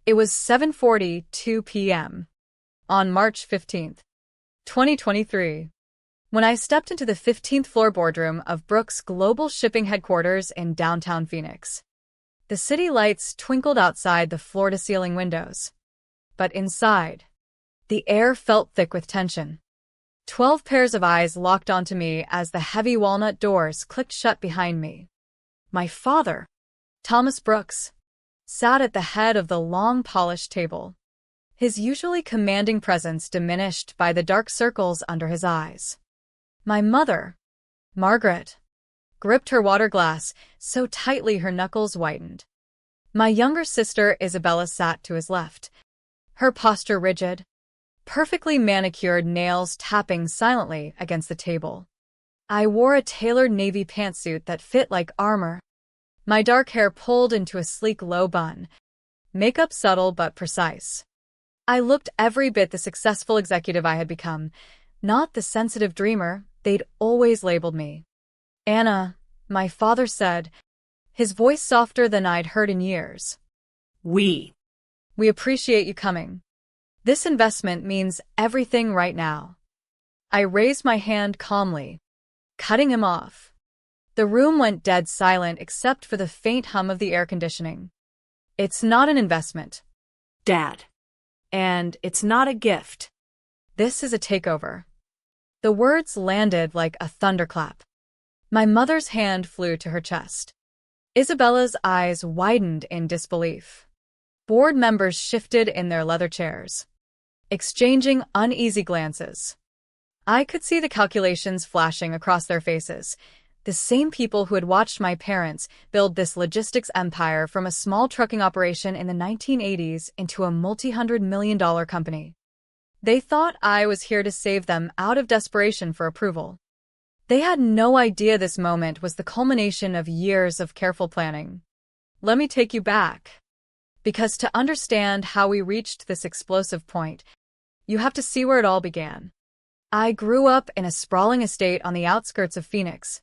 It was 7:42 p.m. on March 15th, 2023, when I stepped into the 15th floor boardroom of Brooks Global Shipping headquarters in downtown Phoenix. The city lights twinkled outside the floor-to-ceiling windows. But inside, the air felt thick with tension. 12 pairs of eyes locked onto me as the heavy walnut doors clicked shut behind me. My father, Thomas Brooks, sat at the head of the long polished table, his usually commanding presence diminished by the dark circles under his eyes. My mother, Margaret, gripped her water glass so tightly her knuckles whitened. My younger sister Isabella sat to his left, her posture rigid, perfectly manicured nails tapping silently against the table. I wore a tailored navy pantsuit that fit like armor, my dark hair pulled into a sleek low bun, makeup subtle but precise. I looked every bit the successful executive I had become, not the sensitive dreamer they'd always labeled me. "Anna," my father said, his voice softer than I'd heard in years. We appreciate you coming. This investment means everything right now." I raised my hand calmly, cutting him off. The room went dead silent except for the faint hum of the air conditioning. "It's not an investment, Dad. And it's not a gift. This is a takeover." The words landed like a thunderclap. My mother's hand flew to her chest. Isabella's eyes widened in disbelief. Board members shifted in their leather chairs, exchanging uneasy glances. I could see the calculations flashing across their faces, the same people who had watched my parents build this logistics empire from a small trucking operation in the 1980s into a multi-hundred-million-dollar company. They thought I was here to save them out of desperation for approval. They had no idea this moment was the culmination of years of careful planning. Let me take you back. Because to understand how we reached this explosive point, you have to see where it all began. I grew up in a sprawling estate on the outskirts of Phoenix,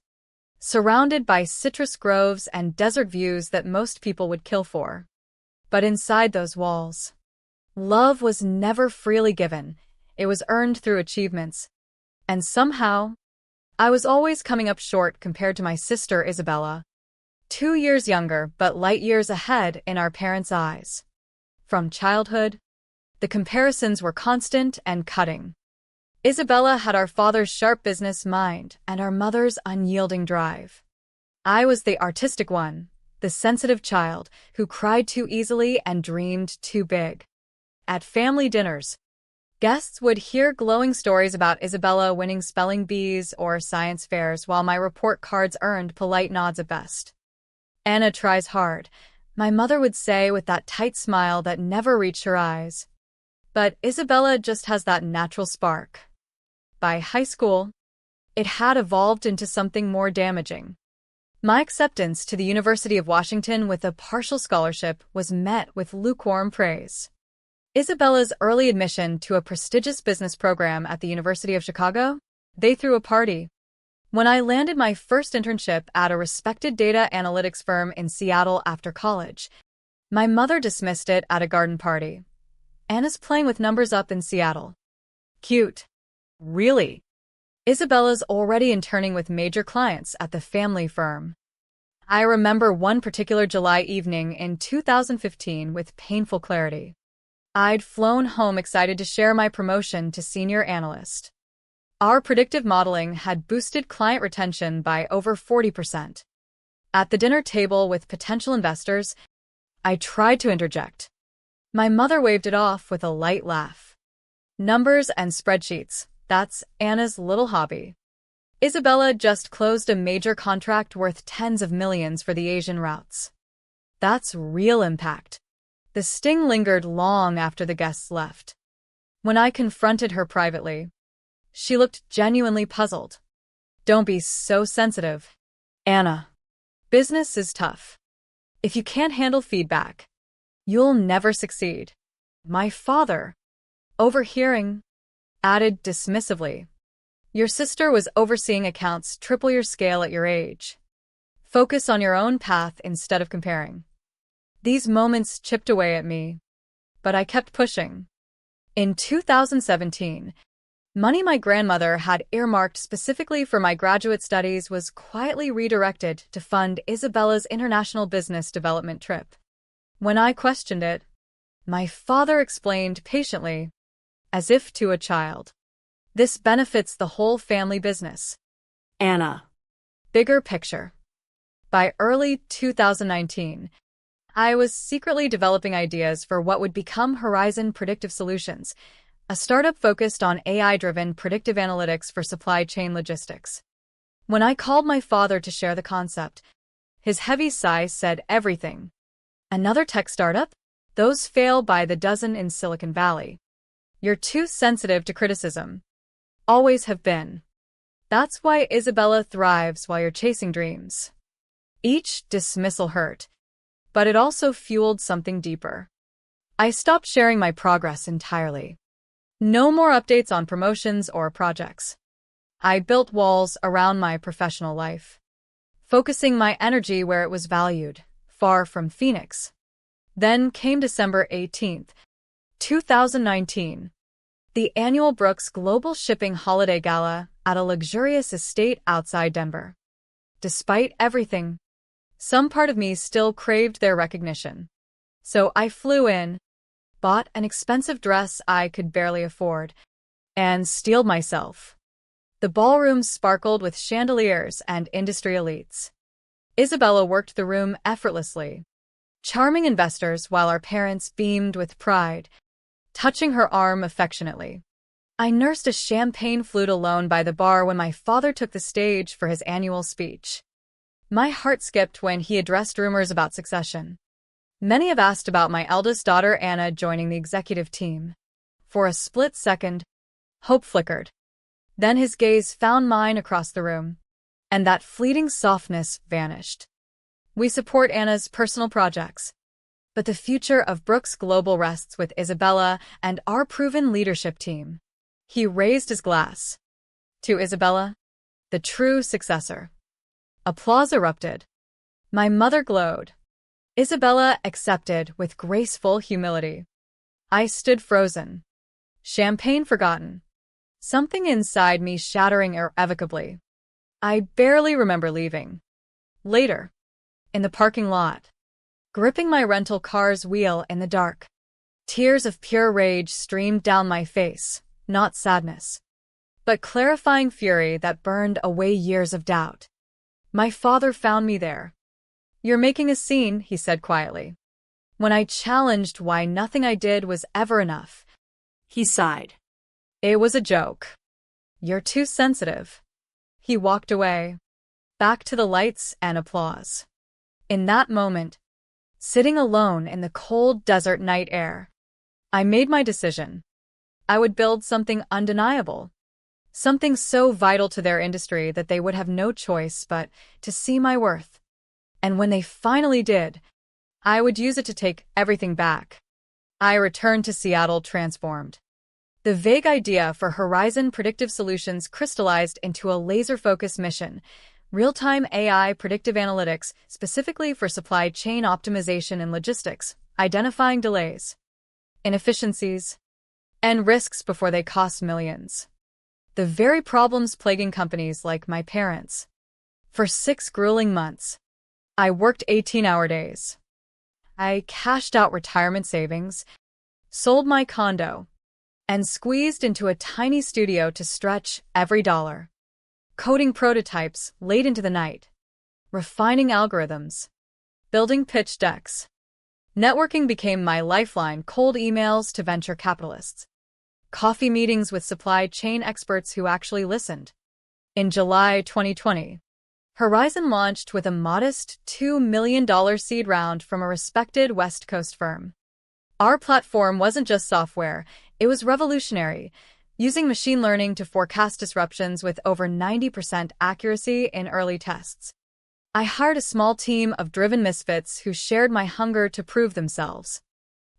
surrounded by citrus groves and desert views that most people would kill for. But inside those walls, love was never freely given. It was earned through achievements. And somehow, I was always coming up short compared to my sister Isabella, 2 years younger but light years ahead in our parents' eyes. From childhood, the comparisons were constant and cutting. Isabella had our father's sharp business mind and our mother's unyielding drive. I was the artistic one, the sensitive child who cried too easily and dreamed too big. At family dinners, guests would hear glowing stories about Isabella winning spelling bees or science fairs while my report cards earned polite nods at best. "Anna tries hard," my mother would say with that tight smile that never reached her eyes. But Isabella just has that natural spark. By high school, it had evolved into something more damaging. My acceptance to the University of Washington with a partial scholarship was met with lukewarm praise. Isabella's early admission to a prestigious business program at the University of Chicago, they threw a party. When I landed my first internship at a respected data analytics firm in Seattle after college, my mother dismissed it at a garden party. "Anna's playing with numbers up in Seattle. Cute." Really? Isabella's already interning with major clients at the family firm. I remember one particular July evening in 2015 with painful clarity. I'd flown home excited to share my promotion to senior analyst. Our predictive modeling had boosted client retention by over 40%. At the dinner table with potential investors, I tried to interject. My mother waved it off with a light laugh. "Numbers and spreadsheets, that's Anna's little hobby. Isabella just closed a major contract worth tens of millions for the Asian routes. That's real impact." The sting lingered long after the guests left. When I confronted her privately, she looked genuinely puzzled. "Don't be so sensitive, Anna. Business is tough. If you can't handle feedback, you'll never succeed." My father, overhearing, added dismissively, "Your sister was overseeing accounts triple your scale at your age. Focus on your own path instead of comparing." These moments chipped away at me, but I kept pushing. In 2017, money my grandmother had earmarked specifically for my graduate studies was quietly redirected to fund Isabella's international business development trip. When I questioned it, my father explained patiently, as if to a child. This benefits the whole family business. Anna. Bigger picture. By early 2019, I was secretly developing ideas for what would become Horizon Predictive Solutions, a startup focused on AI-driven predictive analytics for supply chain logistics. When I called my father to share the concept, his heavy sigh said everything. Another tech startup? Those fail by the dozen in Silicon Valley. You're too sensitive to criticism. Always have been. That's why Isabella thrives while you're chasing dreams. Each dismissal hurt, but it also fueled something deeper. I stopped sharing my progress entirely. No more updates on promotions or projects. I built walls around my professional life, focusing my energy where it was valued, far from Phoenix. Then came December 18th, 2019. The annual Brooks Global Shipping Holiday Gala at a luxurious estate outside Denver. Despite everything, some part of me still craved their recognition. So I flew in, bought an expensive dress I could barely afford, and steeled myself. The ballroom sparkled with chandeliers and industry elites. Isabella worked the room effortlessly, charming investors while our parents beamed with pride, touching her arm affectionately. I nursed a champagne flute alone by the bar when my father took the stage for his annual speech. My heart skipped when he addressed rumors about succession. Many have asked about my eldest daughter Anna joining the executive team. For a split second, hope flickered. Then his gaze found mine across the room, and that fleeting softness vanished. We support Anna's personal projects, but the future of Brooks Global rests with Isabella and our proven leadership team. He raised his glass. To Isabella, the true successor. Applause erupted. My mother glowed. Isabella accepted with graceful humility. I stood frozen. Champagne forgotten. Something inside me shattering irrevocably. I barely remember leaving. Later, in the parking lot, gripping my rental car's wheel in the dark, tears of pure rage streamed down my face, not sadness, but clarifying fury that burned away years of doubt. My father found me there. "You're making a scene," he said quietly. When I challenged why nothing I did was ever enough, He sighed. it was a joke. "You're too sensitive." He walked away, back to the lights and applause. In that moment, sitting alone in the cold desert night air, I made my decision. I would build something undeniable, something so vital to their industry that they would have no choice but to see my worth. And when they finally did, I would use it to take everything back. I returned to Seattle transformed. The vague idea for Horizon Predictive Solutions crystallized into a laser-focused mission, real-time AI predictive analytics specifically for supply chain optimization and logistics, identifying delays, inefficiencies, and risks before they cost millions. The very problems plaguing companies like my parents. For 6 grueling months, I worked 18-hour days. I cashed out retirement savings, sold my condo, and squeezed into a tiny studio to stretch every dollar. Coding prototypes late into the night, refining algorithms, building pitch decks. Networking became my lifeline, cold emails to venture capitalists, coffee meetings with supply chain experts who actually listened. In July 2020, Horizon launched with a modest $2 million seed round from a respected West Coast firm. Our platform wasn't just software, it was revolutionary, using machine learning to forecast disruptions with over 90% accuracy in early tests. I hired a small team of driven misfits who shared my hunger to prove themselves.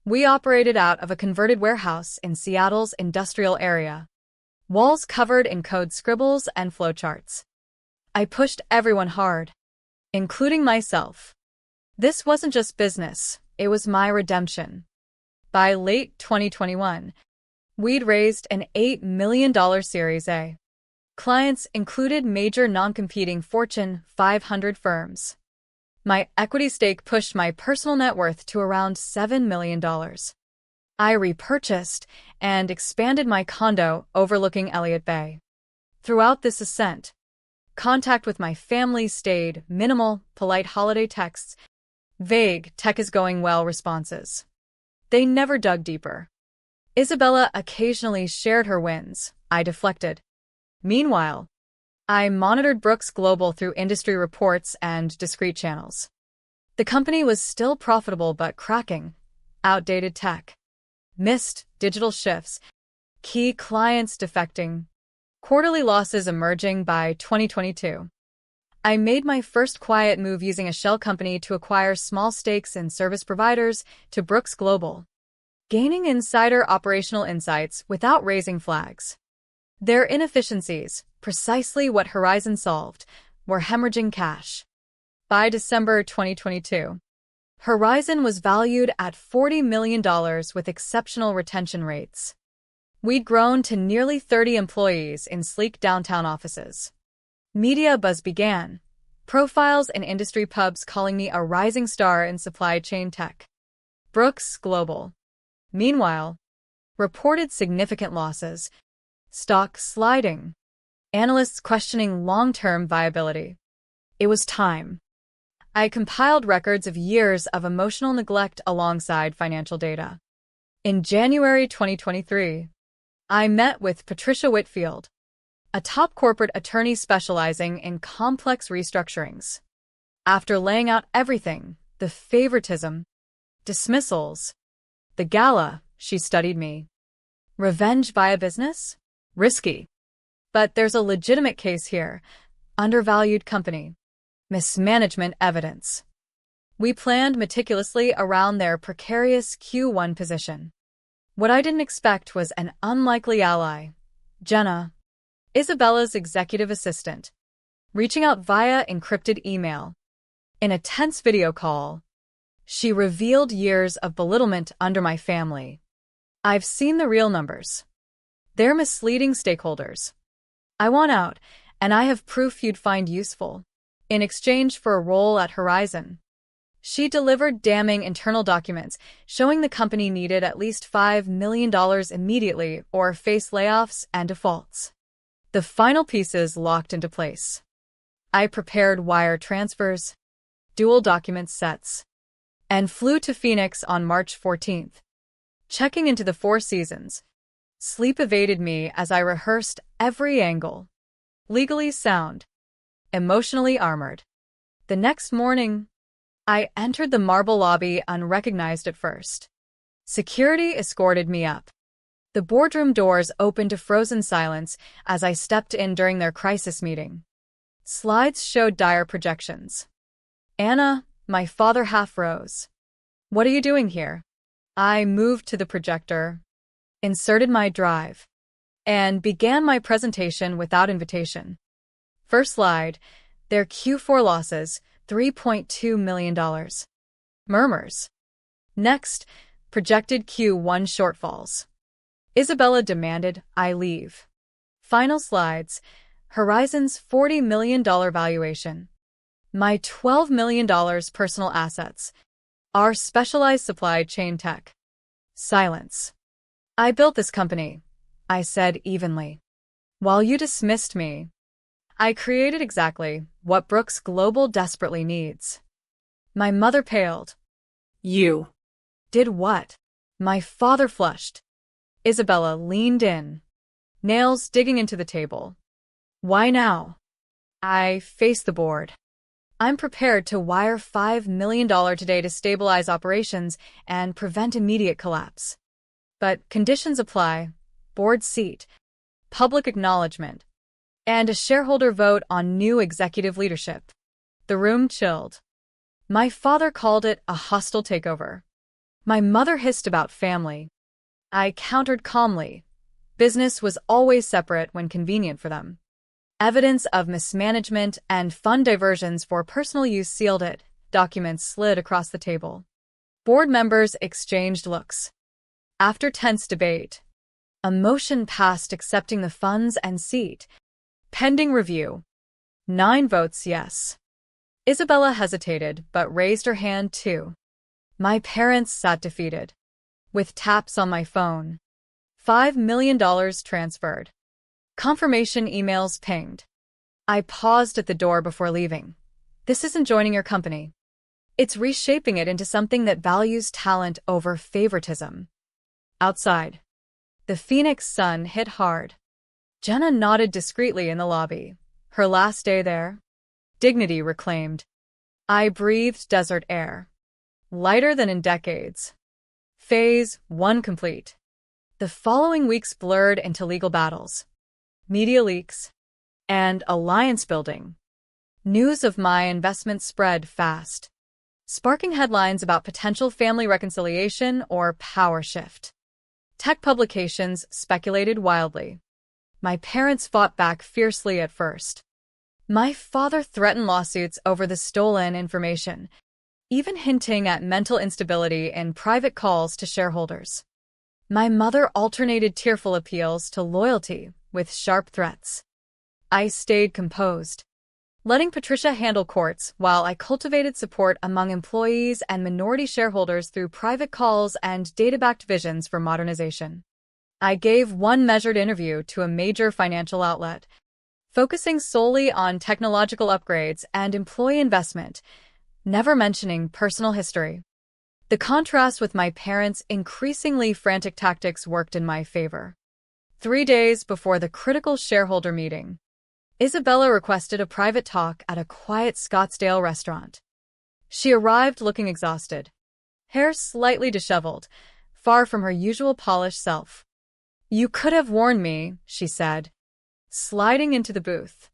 We operated out of a converted warehouse in Seattle's industrial area, walls covered in code scribbles and flowcharts. I pushed everyone hard, including myself. This wasn't just business, it was my redemption. By late 2021, we'd raised an $8 million Series A. Clients included major non-competing Fortune 500 firms. My equity stake pushed my personal net worth to around $7 million. I repurchased and expanded my condo overlooking Elliott Bay. Throughout this ascent, contact with my family stayed minimal, polite holiday texts, vague "tech is going well" responses. They never dug deeper. Isabella occasionally shared her wins. I deflected. Meanwhile, I monitored Brooks Global through industry reports and discrete channels. The company was still profitable but cracking. Outdated tech. Missed digital shifts. Key clients defecting. Quarterly losses emerging by 2022. I made my first quiet move using a shell company to acquire small stakes in service providers to Brooks Global, gaining insider operational insights without raising flags. Their inefficiencies, precisely what Horizon solved, were hemorrhaging cash. By December 2022, Horizon was valued at $40 million with exceptional retention rates. We'd grown to nearly 30 employees in sleek downtown offices. Media buzz began, profiles and industry pubs calling me a rising star in supply chain tech. Brooks Global, meanwhile, reported significant losses, stock sliding, analysts questioning long-term viability. It was time. I compiled records of years of emotional neglect alongside financial data. In January 2023, I met with Patricia Whitfield, a top corporate attorney specializing in complex restructurings. After laying out everything, the favoritism, dismissals, the gala, she studied me. Revenge via business? Risky. But there's a legitimate case here. Undervalued company. Mismanagement evidence. We planned meticulously around their precarious Q1 position. What I didn't expect was an unlikely ally, Jenna, Isabella's executive assistant, reaching out via encrypted email. In a tense video call, she revealed years of belittlement under my family. I've seen the real numbers. They're misleading stakeholders. I want out, and I have proof you'd find useful. In exchange for a role at Horizon, she delivered damning internal documents showing the company needed at least $5 million immediately or face layoffs and defaults. The final pieces locked into place. I prepared wire transfers, dual document sets, and flew to Phoenix on March 14th. Checking into the Four Seasons, sleep evaded me as I rehearsed every angle. Legally sound, emotionally armored. The next morning, I entered the marble lobby unrecognized at first. Security escorted me up. The boardroom doors opened to frozen silence as I stepped in during their crisis meeting. Slides showed dire projections. Anna, my father half rose. "What are you doing here?" I moved to the projector, inserted my drive, and began my presentation without invitation. First slide, their Q4 losses, $3.2 million. Murmurs. Next, projected Q1 shortfalls. Isabella demanded I leave. Final slides, Horizon's $40 million valuation. My $12 million personal assets. Our specialized supply chain tech. Silence. "I built this company," I said evenly. "While you dismissed me, I created exactly what Brooks Global desperately needs." My mother paled. You. Did what? My father flushed. Isabella leaned in, nails digging into the table. Why now? I faced the board. I'm prepared to wire $5 million today to stabilize operations and prevent immediate collapse. But conditions apply: board seat, public acknowledgement, and a shareholder vote on new executive leadership. The room chilled. My father called it a hostile takeover. My mother hissed about family. I countered calmly. Business was always separate when convenient for them. Evidence of mismanagement and fund diversions for personal use sealed it. Documents slid across the table. Board members exchanged looks. After tense debate, a motion passed accepting the funds and seat. Pending review. 9 votes yes. Isabella hesitated, but raised her hand too. My parents sat defeated. With taps on my phone. $5 million transferred. Confirmation emails pinged. I paused at the door before leaving. This isn't joining your company. It's reshaping it into something that values talent over favoritism. Outside. The Phoenix sun hit hard. Jenna nodded discreetly in the lobby. Her last day there? Dignity reclaimed. I breathed desert air. Lighter than in decades. Phase 1 complete. The following weeks blurred into legal battles, media leaks, and alliance building. News of my investment spread fast, sparking headlines about potential family reconciliation or power shift. Tech publications speculated wildly. My parents fought back fiercely at first. My father threatened lawsuits over the stolen information, even hinting at mental instability in private calls to shareholders. My mother alternated tearful appeals to loyalty with sharp threats. I stayed composed, letting Patricia handle courts while I cultivated support among employees and minority shareholders through private calls and data-backed visions for modernization. I gave one measured interview to a major financial outlet, focusing solely on technological upgrades and employee investment, never mentioning personal history. The contrast with my parents' increasingly frantic tactics worked in my favor. 3 days before the critical shareholder meeting, Isabella requested a private talk at a quiet Scottsdale restaurant. She arrived looking exhausted, hair slightly disheveled, far from her usual polished self. "You could have warned me," she said, sliding into the booth.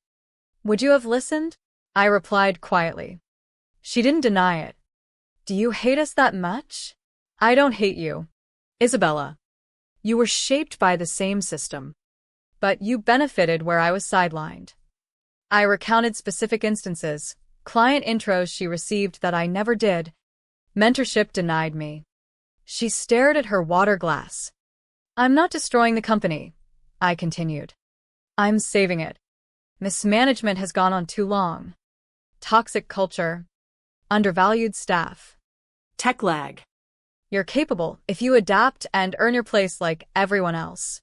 "Would you have listened?" I replied quietly. She didn't deny it. "Do you hate us that much?" "I don't hate you, Isabella. You were shaped by the same system. But you benefited where I was sidelined." I recounted specific instances, client intros she received that I never did. Mentorship denied me. She stared at her water glass. "I'm not destroying the company," I continued. "I'm saving it. Mismanagement has gone on too long. Toxic culture. Undervalued staff. Tech lag. You're capable if you adapt and earn your place like everyone else."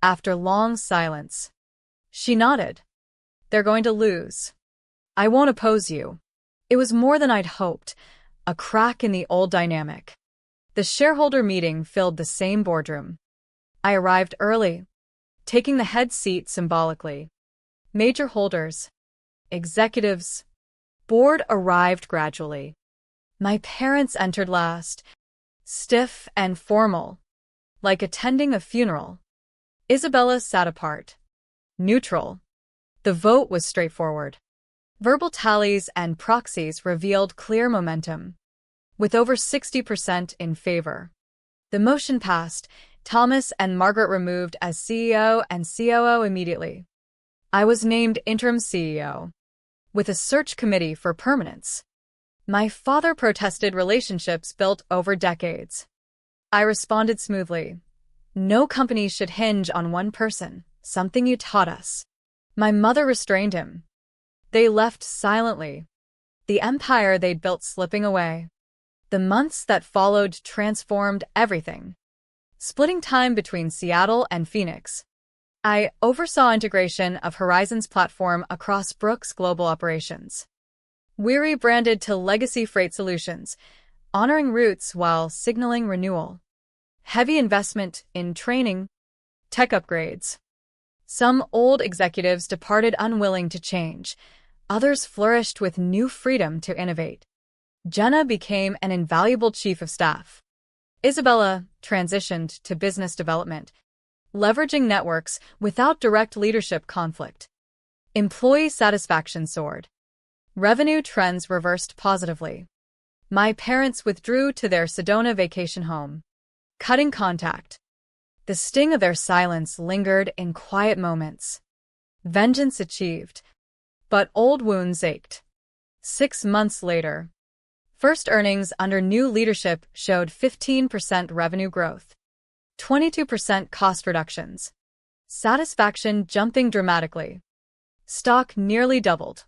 After long silence, she nodded. "They're going to lose. I won't oppose you." It was more than I'd hoped, a crack in the old dynamic. The shareholder meeting filled the same boardroom. I arrived early, taking the head seat symbolically. Major holders, executives, board arrived gradually. My parents entered last, stiff and formal, like attending a funeral. Isabella sat apart, neutral. The vote was straightforward. Verbal tallies and proxies revealed clear momentum, with over 60% in favor. The motion passed, Thomas and Margaret removed as CEO and COO immediately. I was named interim CEO, with a search committee for permanence. My father protested relationships built over decades. I responded smoothly. "No company should hinge on one person, something you taught us." My mother restrained him. They left silently, the empire they'd built slipping away. The months that followed transformed everything. Splitting time between Seattle and Phoenix, I oversaw integration of Horizon's platform across Brooks' global operations. We rebranded to Legacy Freight Solutions, honoring roots while signaling renewal. Heavy investment in training, tech upgrades. Some old executives departed unwilling to change. Others flourished with new freedom to innovate. Jenna became an invaluable chief of staff. Isabella transitioned to business development, leveraging networks without direct leadership conflict. Employee satisfaction soared. Revenue trends reversed positively. My parents withdrew to their Sedona vacation home, cutting contact. The sting of their silence lingered in quiet moments. Vengeance achieved, but old wounds ached. 6 months later, first earnings under new leadership showed 15% revenue growth. 22% cost reductions. Satisfaction jumping dramatically. Stock nearly doubled.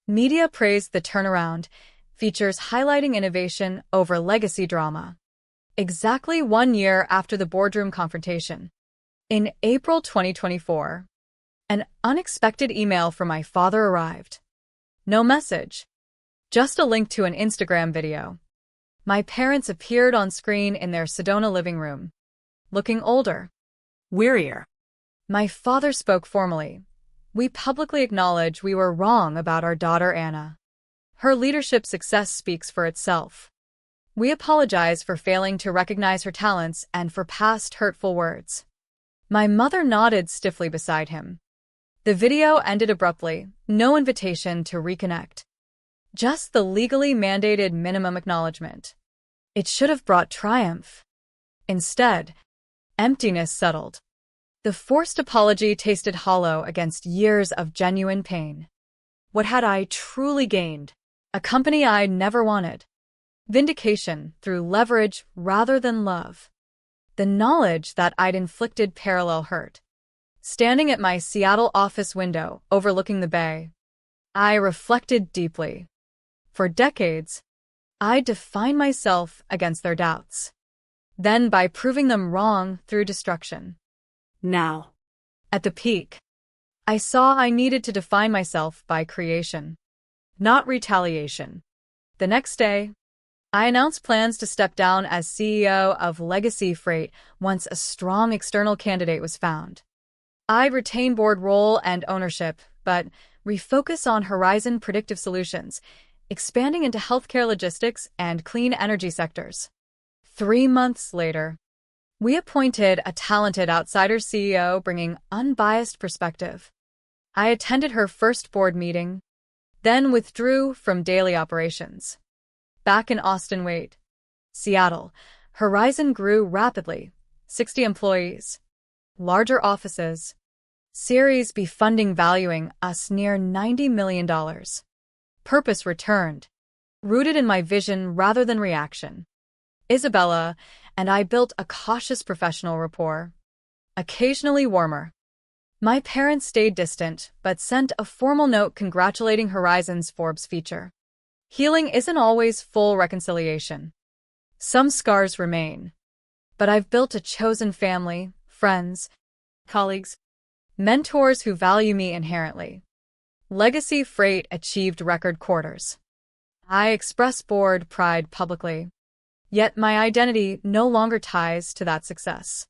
Media praised the turnaround, features highlighting innovation over legacy drama. Exactly 1 year after the boardroom confrontation. In April 2024, an unexpected email from my father arrived. No message, just a link to an Instagram video. My parents appeared on screen in their Sedona living room, looking older, Wearier. My father spoke formally. We publicly acknowledge we were wrong about our daughter Anna. Her leadership success speaks for itself. We apologize for failing to recognize her talents and for past hurtful words. My mother nodded stiffly beside him. The video ended abruptly, no invitation to reconnect. Just the legally mandated minimum acknowledgement. It should have brought triumph. Instead, emptiness settled. The forced apology tasted hollow against years of genuine pain. What had I truly gained? A company I never wanted. Vindication through leverage rather than love. The knowledge that I'd inflicted parallel hurt. Standing at my Seattle office window overlooking the bay, I reflected deeply. For decades, I defined myself against their doubts. Then by proving them wrong through destruction. Now, At the peak, I saw I needed to define myself by creation, not retaliation. The next day, I announced plans to step down as CEO of Legacy Freight once a strong external candidate was found. I'd retain board role and ownership, but refocus on Horizon Predictive Solutions, expanding into healthcare logistics and clean energy sectors. 3 months later, we appointed a talented outsider CEO bringing unbiased perspective. I attended her first board meeting, then withdrew from daily operations. Back in Austin, Seattle, Horizon grew rapidly, 60 employees, larger offices, Series B funding valuing us near $90 million. Purpose returned, rooted in my vision rather than reaction. Isabella and I built a cautious professional rapport, occasionally warmer. My parents stayed distant but sent a formal note congratulating Horizon's Forbes feature. Healing isn't always full reconciliation. Some scars remain. But I've built a chosen family, friends, colleagues, mentors who value me inherently. Legacy Freight achieved record quarters. I express board pride publicly. Yet my identity no longer ties to that success.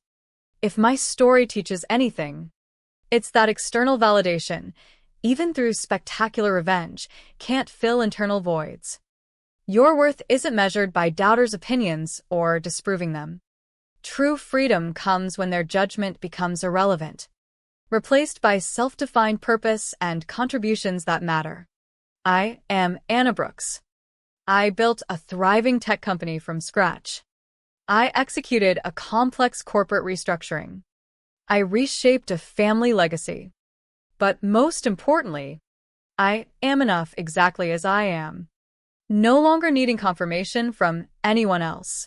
If my story teaches anything, it's that external validation, even through spectacular revenge, can't fill internal voids. Your worth isn't measured by doubters' opinions or disproving them. True freedom comes when their judgment becomes irrelevant, replaced by self-defined purpose and contributions that matter. I am Anna Brooks. I built a thriving tech company from scratch. I executed a complex corporate restructuring. I reshaped a family legacy. But most importantly, I am enough exactly as I am, no longer needing confirmation from anyone else.